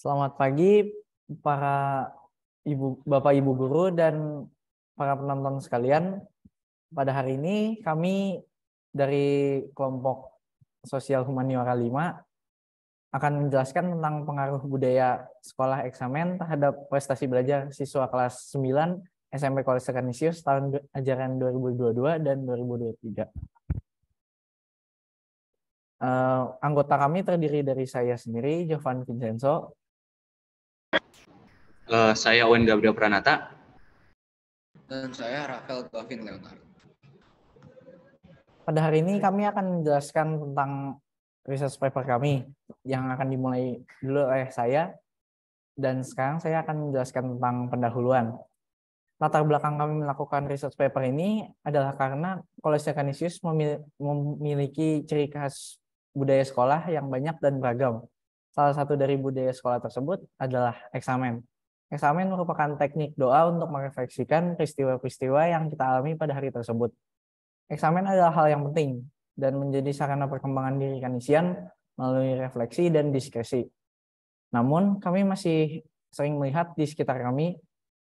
Selamat pagi para Bapak Ibu guru dan para penonton sekalian. Pada hari ini kami dari kelompok Sosial Humaniora 5 akan menjelaskan tentang pengaruh budaya sekolah eksamen terhadap prestasi belajar siswa kelas 9 SMP Kolese Kanisius tahun ajaran 2022 dan 2023. Anggota kami terdiri dari saya sendiri, Jovan Vincenzo. Saya Owen Gabriel Pranata. Dan saya Rafael Gavin Leonard. Pada hari ini kami akan menjelaskan tentang research paper kami yang akan dimulai dulu oleh saya. Dan sekarang saya akan menjelaskan tentang pendahuluan. Latar belakang kami melakukan research paper ini adalah karena Kolese Kanisius memiliki ciri khas budaya sekolah yang banyak dan beragam. Salah satu dari budaya sekolah tersebut adalah eksamen. Eksamen merupakan teknik doa untuk merefleksikan peristiwa-peristiwa yang kita alami pada hari tersebut. Eksamen adalah hal yang penting dan menjadi sarana perkembangan diri Kanisian melalui refleksi dan diskresi. Namun, kami masih sering melihat di sekitar kami,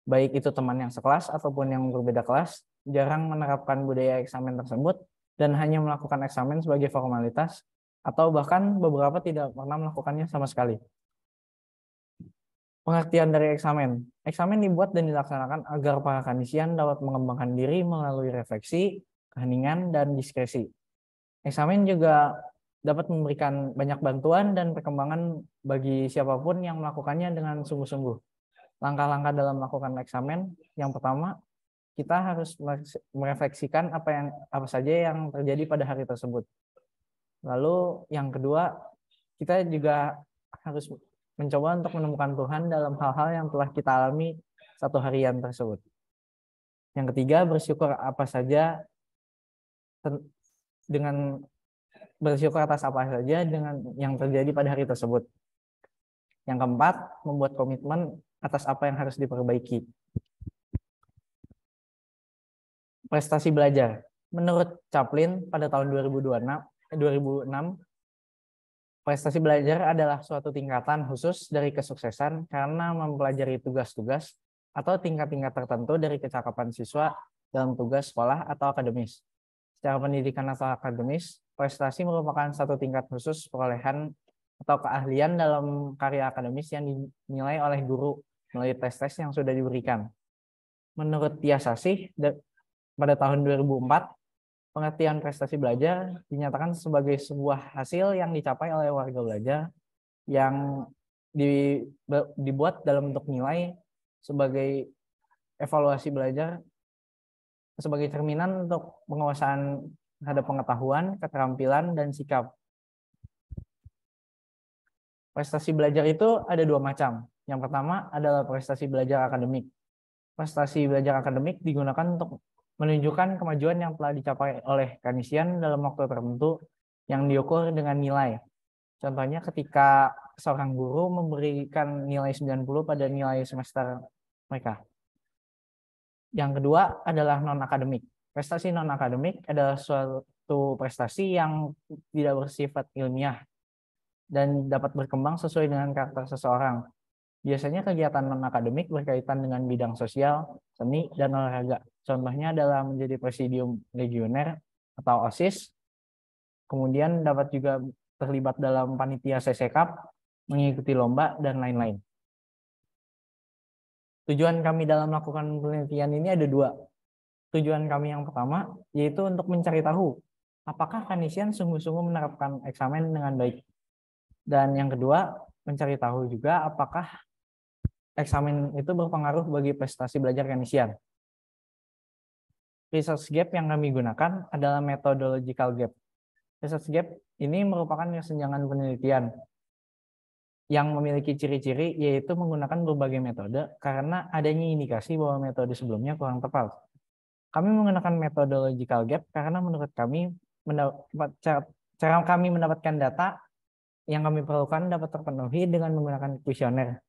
baik itu teman yang sekelas ataupun yang berbeda kelas, jarang menerapkan budaya eksamen tersebut dan hanya melakukan eksamen sebagai formalitas, atau bahkan beberapa tidak pernah melakukannya sama sekali. Pengertian dari eksamen. Eksamen dibuat dan dilaksanakan agar para Kanisian dapat mengembangkan diri melalui refleksi, keheningan, dan diskresi. Eksamen juga dapat memberikan banyak bantuan dan perkembangan bagi siapapun yang melakukannya dengan sungguh-sungguh. Langkah-langkah dalam melakukan eksamen, yang pertama, kita harus merefleksikan apa saja yang terjadi pada hari tersebut. Lalu yang kedua, kita juga harus mencoba untuk menemukan Tuhan dalam hal-hal yang telah kita alami satu harian tersebut. Yang ketiga, bersyukur atas apa saja dengan yang terjadi pada hari tersebut. Yang keempat, membuat komitmen atas apa yang harus diperbaiki. Prestasi belajar. Menurut Chaplin pada tahun 2006, prestasi belajar adalah suatu tingkatan khusus dari kesuksesan karena mempelajari tugas-tugas atau tingkat-tingkat tertentu dari kecakapan siswa dalam tugas sekolah atau akademis. Secara pendidikan atau akademis, prestasi merupakan satu tingkat khusus perolehan atau keahlian dalam karya akademis yang dinilai oleh guru melalui tes-tes yang sudah diberikan. Menurut Tia Sasih, pada tahun 2004, pengertian prestasi belajar dinyatakan sebagai sebuah hasil yang dicapai oleh warga belajar yang dibuat dalam bentuk nilai sebagai evaluasi belajar sebagai cerminan untuk penguasaan terhadap pengetahuan, keterampilan, dan sikap. Prestasi belajar itu ada dua macam. Yang pertama adalah prestasi belajar akademik. Prestasi belajar akademik digunakan untuk menunjukkan kemajuan yang telah dicapai oleh Kanisian dalam waktu tertentu yang diukur dengan nilai. Contohnya ketika seorang guru memberikan nilai 90 pada nilai semester mereka. Yang kedua adalah non-akademik. Prestasi non-akademik adalah suatu prestasi yang tidak bersifat ilmiah dan dapat berkembang sesuai dengan karakter seseorang. Biasanya kegiatan non-akademik berkaitan dengan bidang sosial, seni, dan olahraga. Contohnya adalah menjadi presidium legioner atau OSIS, kemudian dapat juga terlibat dalam panitia CC Cup, mengikuti lomba, dan lain-lain. Tujuan kami dalam melakukan penelitian ini ada dua. Tujuan kami yang pertama, yaitu untuk mencari tahu apakah Kanisian sungguh-sungguh menerapkan eksamen dengan baik. Dan yang kedua, mencari tahu juga apakah eksamen itu berpengaruh bagi prestasi belajar Kanisian. Research gap yang kami gunakan adalah methodological gap. Research gap ini merupakan kesenjangan penelitian yang memiliki ciri-ciri yaitu menggunakan berbagai metode karena adanya indikasi bahwa metode sebelumnya kurang tepat. Kami menggunakan methodological gap karena menurut kami cara kami mendapatkan data yang kami perlukan dapat terpenuhi dengan menggunakan kuesioner.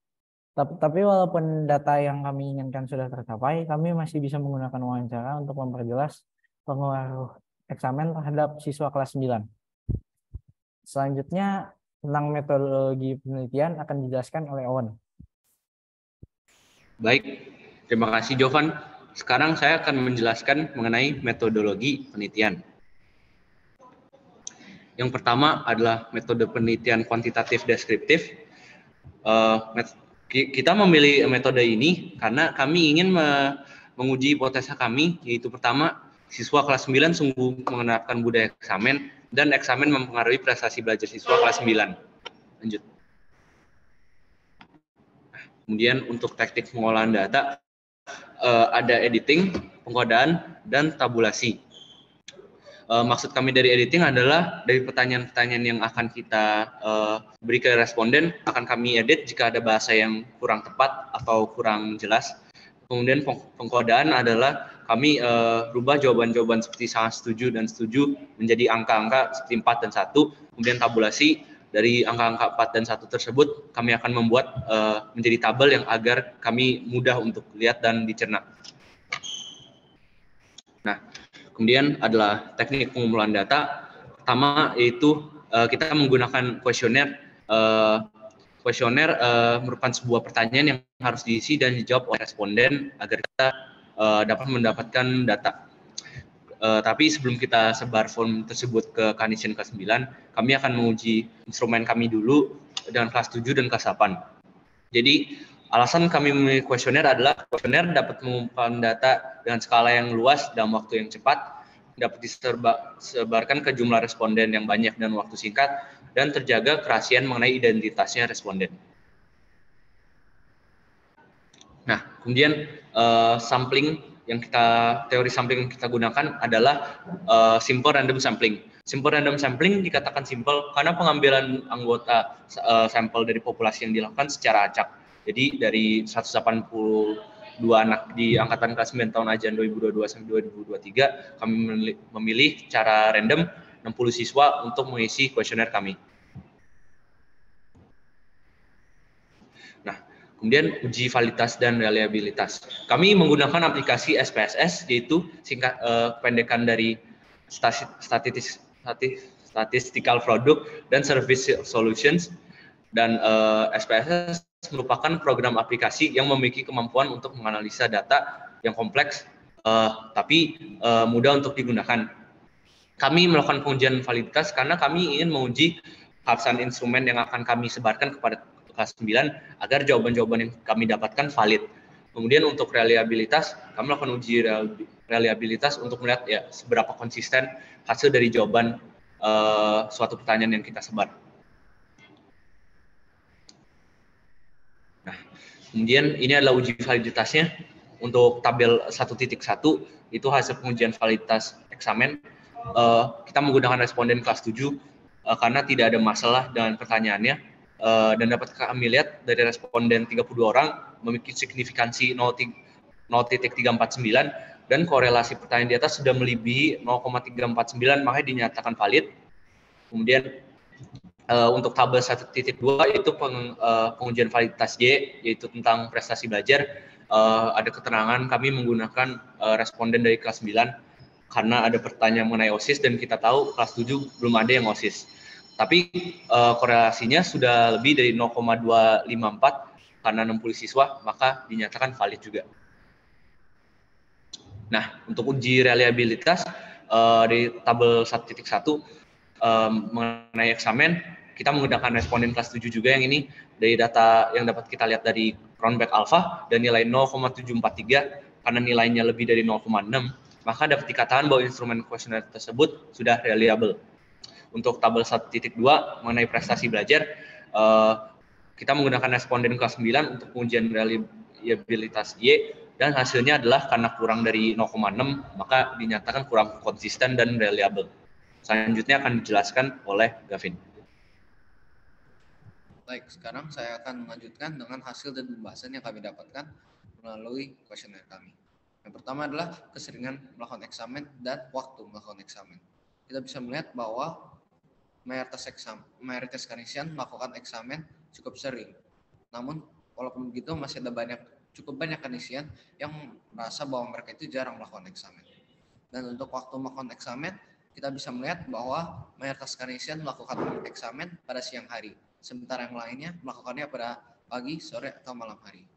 Tapi walaupun data yang kami inginkan sudah tercapai, kami masih bisa menggunakan wawancara untuk memperjelas pengaruh eksamen terhadap siswa kelas 9. Selanjutnya, tentang metodologi penelitian akan dijelaskan oleh Owen. Baik, terima kasih Jovan. Sekarang saya akan menjelaskan mengenai metodologi penelitian. Yang pertama adalah metode penelitian kuantitatif deskriptif. Kita memilih metode ini karena kami ingin menguji hipotesa kami, yaitu pertama, siswa kelas 9 sungguh menerapkan budaya eksamen, dan eksamen mempengaruhi prestasi belajar siswa kelas 9. Lanjut. Kemudian untuk teknik pengolahan data, ada editing, pengkodaan, dan tabulasi. Maksud kami dari editing adalah dari pertanyaan-pertanyaan yang akan kita beri ke responden, akan kami edit jika ada bahasa yang kurang tepat atau kurang jelas. Kemudian pengkodaan adalah kami rubah jawaban-jawaban seperti sangat setuju dan setuju menjadi angka-angka seperti 4 dan 1. Kemudian tabulasi dari angka-angka 4 dan 1 tersebut kami akan membuat menjadi tabel yang agar kami mudah untuk lihat dan dicerna. Nah, kemudian adalah teknik pengumpulan data. Pertama yaitu kita menggunakan kuesioner. Kuesioner merupakan sebuah pertanyaan yang harus diisi dan dijawab oleh responden agar kita dapat mendapatkan data. Tapi sebelum kita sebar form tersebut ke Kanisian kelas 9, kami akan menguji instrumen kami dulu dengan kelas 7 dan kelas 8. Jadi alasan kami memilih kuesioner adalah kuesioner dapat mengumpulkan data dengan skala yang luas dalam waktu yang cepat, dapat disebarkan ke jumlah responden yang banyak dan waktu singkat, dan terjaga kerahasiaan mengenai identitasnya responden. Nah, kemudian teori sampling yang kita gunakan adalah simple random sampling. Simple random sampling dikatakan simple karena pengambilan anggota sampel dari populasi yang dilakukan secara acak. Jadi dari 182 anak di angkatan kelas 9 tahun ajaran 2022 sampai 2023, kami memilih cara random 60 siswa untuk mengisi kuesioner kami. Nah, kemudian uji validitas dan reliabilitas. Kami menggunakan aplikasi SPSS, yaitu kependekan dari Statistical Product dan Service Solutions. Dan SPSS merupakan program aplikasi yang memiliki kemampuan untuk menganalisa data yang kompleks, tapi mudah untuk digunakan. Kami melakukan pengujian validitas karena kami ingin menguji keabsahan instrumen yang akan kami sebarkan kepada kelas 9 agar jawaban-jawaban yang kami dapatkan valid. Kemudian untuk reliabilitas, kami melakukan uji reliabilitas untuk melihat ya seberapa konsisten hasil dari jawaban suatu pertanyaan yang kita sebar. Nah, kemudian ini adalah uji validitasnya. Untuk tabel 1.1 itu hasil pengujian validitas eksamen. Kita menggunakan responden kelas 7 karena tidak ada masalah dengan pertanyaannya, dan dapat kami lihat dari responden 32 orang memiliki signifikansi 0.349 dan korelasi pertanyaan di atas sudah melebihi 0,349, makanya dinyatakan valid. Kemudian untuk tabel 1.2 itu pengujian validitas Y, yaitu tentang prestasi belajar. Ada keterangan kami menggunakan responden dari kelas 9 karena ada pertanyaan mengenai OSIS dan kita tahu kelas 7 belum ada yang OSIS. Tapi korelasinya sudah lebih dari 0,254 karena 60 siswa, maka dinyatakan valid juga. Nah, untuk uji reliabilitas di tabel 1.1 mengenai eksamen, kita menggunakan responden kelas 7 juga yang ini. Dari data yang dapat kita lihat dari Cronbach Alpha dan nilai 0,743 karena nilainya lebih dari 0,6, maka dapat dikatakan bahwa instrumen kuesioner tersebut sudah reliable. Untuk tabel 1.2 mengenai prestasi belajar, kita menggunakan responden kelas 9 untuk pengujian reliabilitas Y, dan hasilnya adalah karena kurang dari 0,6, maka dinyatakan kurang konsisten dan reliable. Selanjutnya akan dijelaskan oleh Gavin. Baik, sekarang saya akan melanjutkan dengan hasil dan pembahasan yang kami dapatkan melalui kuesioner kami. Yang pertama adalah keseringan melakukan eksamen dan waktu melakukan eksamen. Kita bisa melihat bahwa mayoritas Kanisian melakukan eksamen cukup sering. Namun, walaupun begitu masih ada cukup banyak Kanisian yang merasa bahwa mereka itu jarang melakukan eksamen. Dan untuk waktu melakukan eksamen, kita bisa melihat bahwa mayoritas Kanisian melakukan eksamen pada siang hari, sementara yang lainnya melakukannya pada pagi, sore, atau malam hari.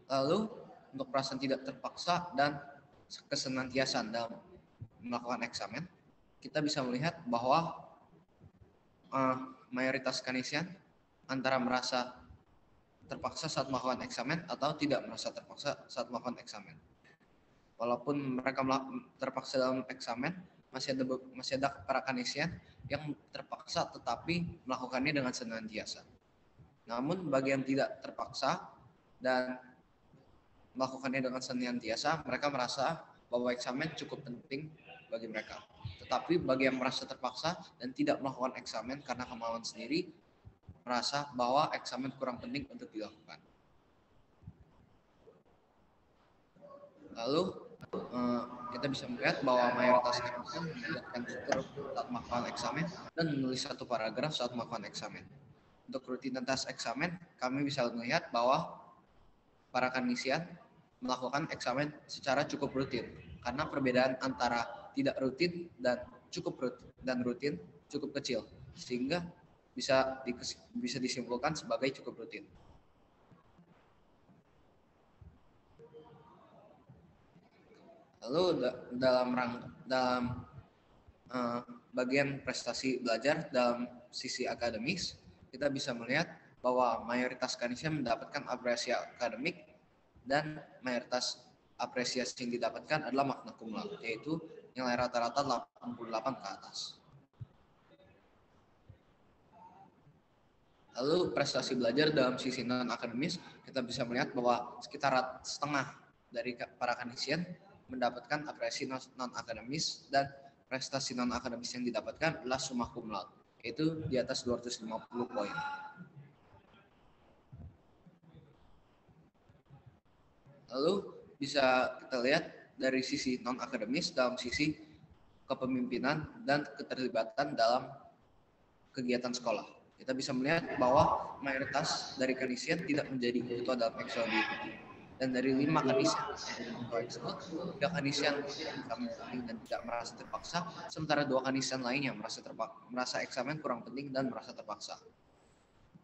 Lalu untuk perasaan tidak terpaksa dan kesenantiasan dalam melakukan eksamen, kita bisa melihat bahwa mayoritas Kanisian antara merasa terpaksa saat melakukan eksamen atau tidak merasa terpaksa saat melakukan eksamen. Walaupun mereka terpaksa dalam eksamen, masih ada para Kanisian yang terpaksa tetapi melakukannya dengan senantiasa. Namun bagi yang tidak terpaksa dan melakukannya dengan senantiasa, mereka merasa bahwa eksamen cukup penting bagi mereka. Tetapi bagi yang merasa terpaksa dan tidak melakukan eksamen karena kemauan sendiri, merasa bahwa eksamen kurang penting untuk dilakukan. Lalu kita bisa melihat bahwa mayoritas Kanisian meningkatkan struktur saat melakukan eksamen dan menulis satu paragraf saat melakukan eksamen. Untuk rutinitas eksamen, kami bisa melihat bahwa para Kanisian melakukan eksamen secara cukup rutin, karena perbedaan antara tidak rutin dan rutin cukup kecil, sehingga bisa disimpulkan sebagai cukup rutin. Lalu dalam bagian prestasi belajar dalam sisi akademis, kita bisa melihat bahwa mayoritas Kanisian mendapatkan apresiasi akademik dan mayoritas apresiasi yang didapatkan adalah magna cum laude, yaitu nilai rata-rata 88 ke atas. Lalu prestasi belajar dalam sisi non-akademis, kita bisa melihat bahwa sekitar setengah dari para Kanisian mendapatkan apresiasi non-akademis, dan prestasi non-akademis yang didapatkan adalah summa cum laude, yaitu di atas 250 poin. Lalu bisa kita lihat dari sisi non-akademis dalam sisi kepemimpinan dan keterlibatan dalam kegiatan sekolah. Kita bisa melihat bahwa mayoritas dari Kanisian tidak menjadi ketua dalam Exco, dan dari 5 Kanisian ketua Exco, 3 Kanisian penting dan tidak merasa terpaksa, sementara 2 Kanisian lainnya merasa eksamen kurang penting dan merasa terpaksa.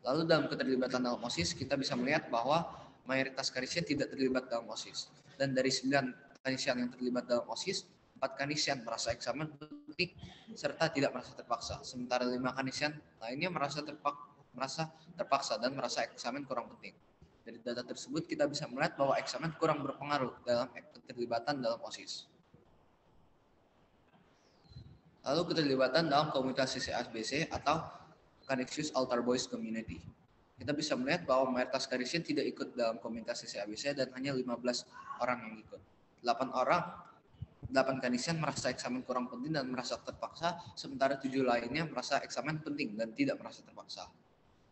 Lalu dalam keterlibatan dalam OSIS, kita bisa melihat bahwa mayoritas Kanisian tidak terlibat dalam OSIS, dan dari 9 Kanisian yang terlibat dalam OSIS, 4 Kanisian merasa eksamen penting serta tidak merasa terpaksa, sementara 5 Kanisian lainnya merasa terpaksa dan merasa eksamen kurang penting. Dari data tersebut kita bisa melihat bahwa eksamen kurang berpengaruh dalam keterlibatan dalam OSIS. Lalu keterlibatan dalam komunitas CCABC atau Canisius Altar Boys Community. Kita bisa melihat bahwa mayoritas Kanisian tidak ikut dalam komunitas CCABC dan hanya 15 orang yang ikut. 8 Kanisian merasa eksamen kurang penting dan merasa terpaksa, sementara 7 lainnya merasa eksamen penting dan tidak merasa terpaksa.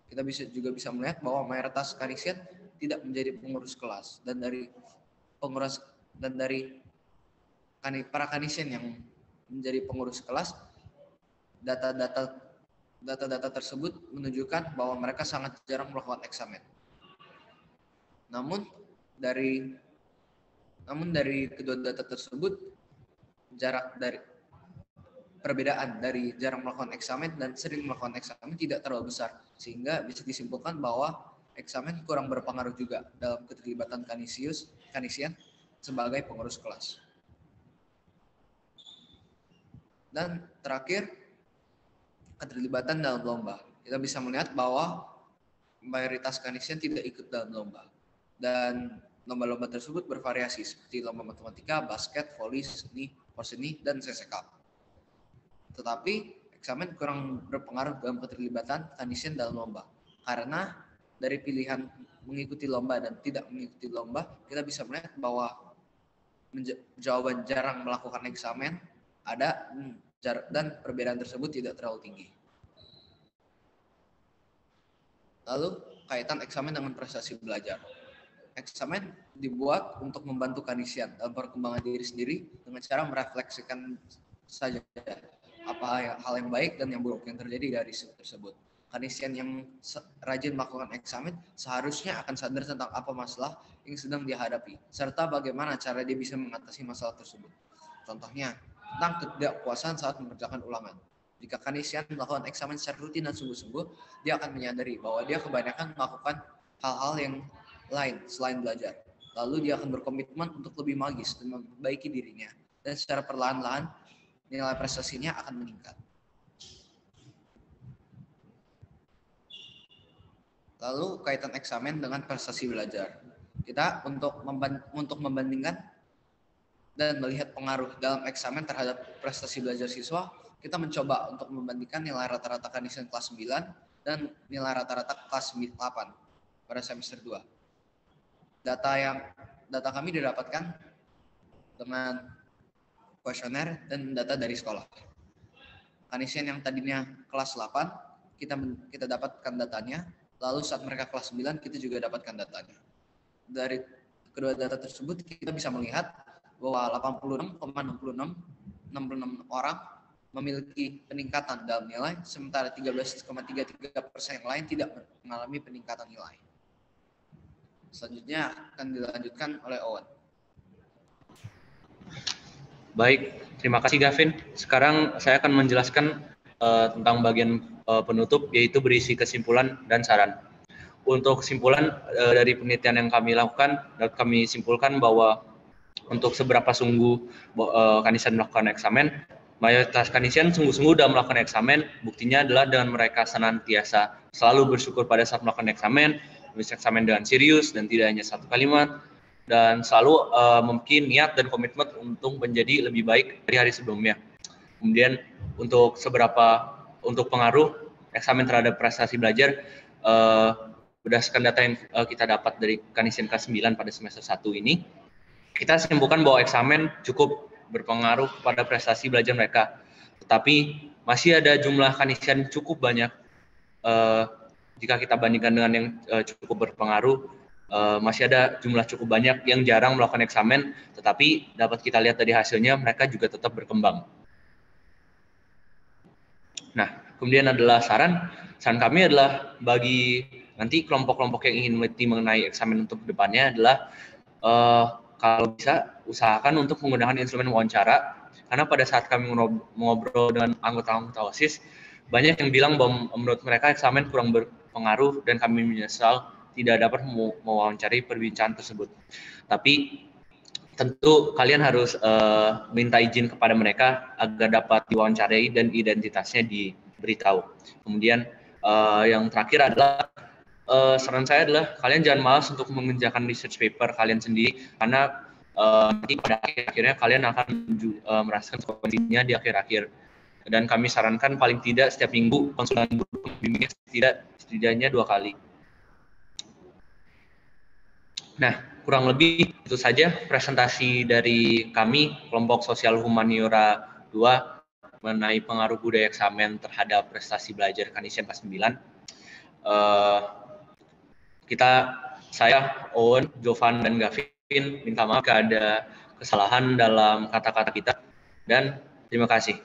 Kita juga bisa melihat bahwa mayoritas Kanisian tidak menjadi pengurus kelas, dan dari para Kanisian yang menjadi pengurus kelas, data-data tersebut menunjukkan bahwa mereka sangat jarang melakukan eksamen. Namun dari kedua data tersebut, perbedaan dari jarang melakukan eksamen dan sering melakukan eksamen tidak terlalu besar, sehingga bisa disimpulkan bahwa eksamen kurang berpengaruh juga dalam keterlibatan Kanisian sebagai pengurus kelas. Dan terakhir, keterlibatan dalam lomba. Kita bisa melihat bahwa mayoritas Kanisian tidak ikut dalam lomba, dan lomba-lomba tersebut bervariasi seperti lomba matematika, basket, voli, seni, porseni, dan CCK. Tetapi eksamen kurang berpengaruh dalam keterlibatan Kanisian dalam lomba, karena dari pilihan mengikuti lomba dan tidak mengikuti lomba, kita bisa melihat bahwa jawaban jarang melakukan eksamen ada, dan perbedaan tersebut tidak terlalu tinggi. Lalu kaitan eksamen dengan prestasi belajar. Eksamen dibuat untuk membantu Kanisian dalam perkembangan diri sendiri dengan cara merefleksikan saja hal yang baik dan yang buruk yang terjadi dari tersebut. Kanisian yang rajin melakukan eksamen seharusnya akan sadar tentang apa masalah yang sedang dihadapi, serta bagaimana cara dia bisa mengatasi masalah tersebut. Contohnya, tentang ketidakpuasan saat mengerjakan ulangan. Jika Kanisian melakukan eksamen secara rutin dan sungguh-sungguh, dia akan menyadari bahwa dia kebanyakan melakukan hal-hal yang lain selain belajar. Lalu dia akan berkomitmen untuk lebih magis dan memperbaiki dirinya. Dan secara perlahan-lahan, nilai prestasinya akan meningkat. Lalu kaitan eksamen dengan prestasi belajar. Kita untuk membandingkan dan melihat pengaruh dalam eksamen terhadap prestasi belajar siswa, kita mencoba untuk membandingkan nilai rata-rata Kanisian kelas 9 dan nilai rata-rata kelas 8 pada semester 2. Data kami didapatkan dengan kuesioner dan data dari sekolah. Kanisian yang tadinya kelas 8, kita dapatkan datanya, lalu saat mereka kelas 9, kita juga dapatkan datanya. Dari kedua data tersebut, kita bisa melihat bahwa 86,66 orang memiliki peningkatan dalam nilai, sementara 13,33% yang lain tidak mengalami peningkatan nilai. Selanjutnya akan dilanjutkan oleh Owen. Baik, terima kasih Gavin. Sekarang saya akan menjelaskan tentang bagian penutup, yaitu berisi kesimpulan dan saran. Untuk kesimpulan dari penelitian yang kami lakukan, kami simpulkan bahwa untuk seberapa sungguh Kanisian melakukan eksamen, mayoritas Kanisian sungguh-sungguh dalam melakukan eksamen. Buktinya adalah dengan mereka senantiasa selalu bersyukur pada saat melakukan eksamen, menulis eksamen dengan serius dan tidak hanya satu kalimat, dan selalu memiliki niat dan komitmen untuk menjadi lebih baik dari hari sebelumnya. Kemudian untuk pengaruh eksamen terhadap prestasi belajar, berdasarkan data yang kita dapat dari Kanisian kelas 9 pada semester 1 ini, kita simpulkan bahwa eksamen cukup berpengaruh kepada prestasi belajar mereka. Tetapi masih ada jumlah Kanisian cukup banyak, jika kita bandingkan dengan yang cukup berpengaruh, masih ada jumlah cukup banyak yang jarang melakukan eksamen, tetapi dapat kita lihat dari hasilnya mereka juga tetap berkembang. Nah, kemudian adalah saran kami adalah bagi nanti kelompok-kelompok yang ingin meneliti mengenai eksamen untuk depannya adalah kalau bisa usahakan untuk menggunakan instrumen wawancara, karena pada saat kami mengobrol dengan anggota-anggota OSIS, banyak yang bilang bahwa menurut mereka eksamen kurang berpengaruh dan kami menyesal tidak dapat mewawancari perbincangan tersebut. Tapi tentu kalian harus minta izin kepada mereka agar dapat diwawancarai dan identitasnya diberitahu. Kemudian yang terakhir adalah saran saya adalah kalian jangan malas untuk mengerjakan research paper kalian sendiri, karena nanti pada akhirnya kalian akan merasakan konsekuensinya di akhir-akhir. Dan kami sarankan paling tidak setiap minggu konsultan guru pembimbingnya setidaknya 2 kali. Nah, kurang lebih itu saja presentasi dari kami, kelompok sosial humaniora 2, mengenai pengaruh budaya eksamen terhadap prestasi belajar Kanisian kelas 9. Saya, Owen, Jovan, dan Gavin minta maaf jika ada kesalahan dalam kata-kata kita, dan terima kasih.